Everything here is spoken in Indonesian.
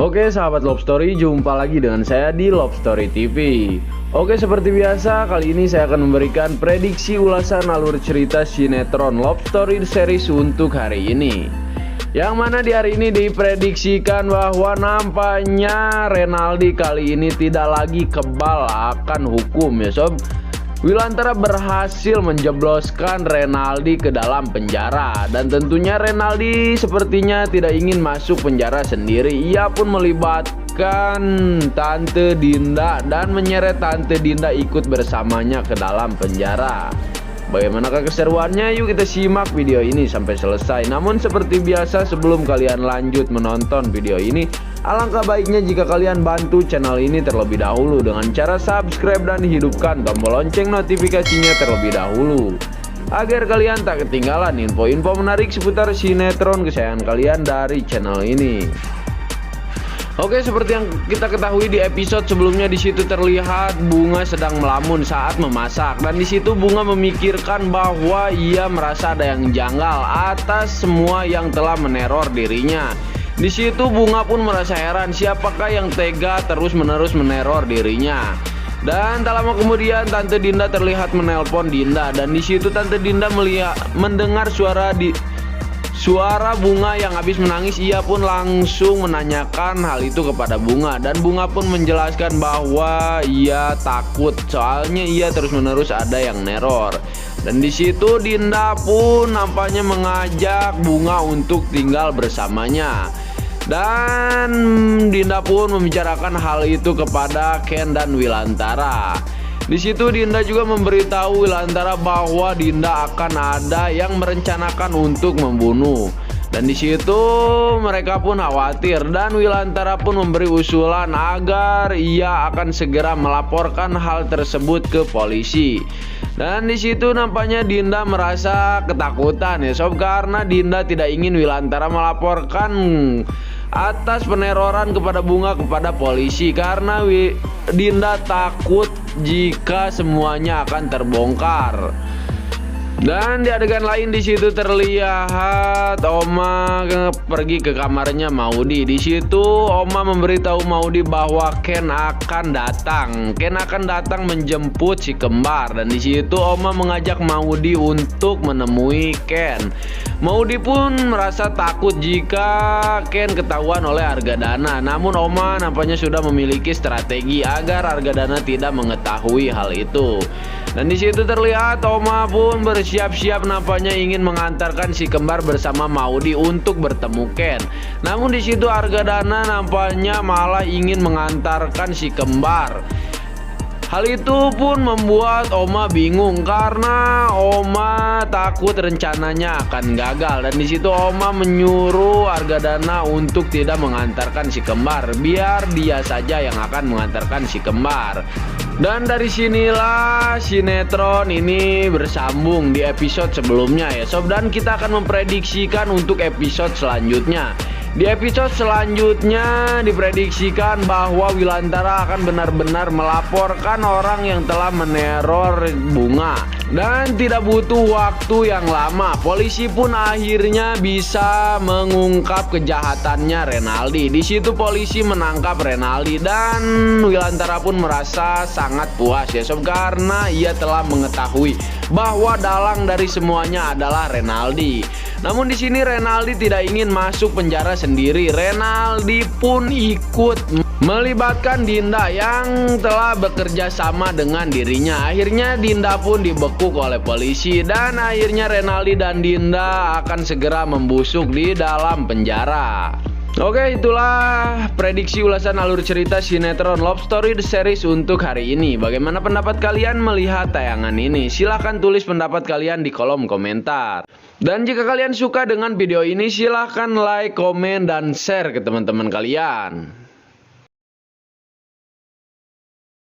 Oke sahabat Love Story, jumpa lagi dengan saya di Love Story TV. Oke, seperti biasa kali ini saya akan memberikan prediksi ulasan alur cerita sinetron Love Story series untuk hari ini. Yang mana di hari ini diprediksikan bahwa nampaknya Renaldi kali ini tidak lagi kebal akan hukum ya sob. Wilantara berhasil menjebloskan Renaldi ke dalam penjara. Dan tentunya Renaldi sepertinya tidak ingin masuk penjara sendiri. Ia pun melibatkan Tante Dinda dan menyeret Tante Dinda ikut bersamanya ke dalam penjara. Bagaimanakah keseruannya? Yuk kita simak video ini sampai selesai. Namun seperti biasa, sebelum kalian lanjut menonton video ini, alangkah baiknya jika kalian bantu channel ini terlebih dahulu dengan cara subscribe dan hidupkan tombol lonceng notifikasinya terlebih dahulu, agar kalian tak ketinggalan info-info menarik seputar sinetron kesayangan kalian dari channel ini. Oke, seperti yang kita ketahui di episode sebelumnya, di situ terlihat Bunga sedang melamun saat memasak, dan di situ Bunga memikirkan bahwa ia merasa ada yang janggal atas semua yang telah meneror dirinya. Di situ Bunga pun merasa heran siapakah yang tega terus-menerus meneror dirinya. Dan tak lama kemudian Tante Dinda terlihat menelpon Dinda, dan di situ Tante Dinda mendengar suara Bunga yang habis menangis. Ia pun langsung menanyakan hal itu kepada Bunga, dan Bunga pun menjelaskan bahwa ia takut soalnya ia terus-menerus ada yang neror. Dan di situ Dinda pun nampaknya mengajak Bunga untuk tinggal bersamanya. Dan Dinda pun membicarakan hal itu kepada Ken dan Wilantara. Di situ Dinda juga memberitahu Wilantara bahwa Dinda akan ada yang merencanakan untuk membunuh. Dan di situ mereka pun khawatir, dan Wilantara pun memberi usulan agar ia akan segera melaporkan hal tersebut ke polisi. Dan di situ nampaknya Dinda merasa ketakutan ya sob, karena Dinda tidak ingin Wilantara melaporkan atas peneroran kepada Bunga kepada polisi, karena Dinda takut jika semuanya akan terbongkar. Dan di adegan lain di situ terlihat Oma pergi ke kamarnya Maudy. Di situ Oma memberitahu Maudy bahwa Ken akan datang. Ken akan datang menjemput si kembar, dan di situ Oma mengajak Maudy untuk menemui Ken. Maudy pun merasa takut jika Ken ketahuan oleh Argadana. Namun Oma nampaknya sudah memiliki strategi agar Argadana tidak mengetahui hal itu. Dan di situ terlihat Oma pun bersiap-siap nampaknya ingin mengantarkan si kembar bersama Maudy untuk bertemu Ken. Namun di situ Argadana nampaknya malah ingin mengantarkan si kembar. Hal itu pun membuat Oma bingung karena Oma takut rencananya akan gagal. Dan di situ Oma menyuruh Argadana untuk tidak mengantarkan si kembar, biar dia saja yang akan mengantarkan si kembar. Dan dari sinilah sinetron ini bersambung di episode sebelumnya ya sob, dan kita akan memprediksikan untuk episode selanjutnya. Di episode selanjutnya diprediksikan bahwa Wilantara akan benar-benar melaporkan orang yang telah meneror Bunga. Dan tidak butuh waktu yang lama, polisi pun akhirnya bisa mengungkap kejahatannya Renaldi. Di situ polisi menangkap Renaldi, dan Wilantara pun merasa sangat puas ya sob, karena ia telah mengetahui bahwa dalang dari semuanya adalah Renaldi. Namun di sini Renaldi tidak ingin masuk penjara sendiri. Renaldi pun ikut melibatkan Dinda yang telah bekerja sama dengan dirinya. Akhirnya Dinda pun dibekuk oleh polisi, dan akhirnya Renaldi dan Dinda akan segera membusuk di dalam penjara. Oke, itulah prediksi ulasan alur cerita sinetron Love Story The Series untuk hari ini. Bagaimana pendapat kalian melihat tayangan ini? Silahkan tulis pendapat kalian di kolom komentar. Dan jika kalian suka dengan video ini, silahkan like, komen, dan share ke teman-teman kalian.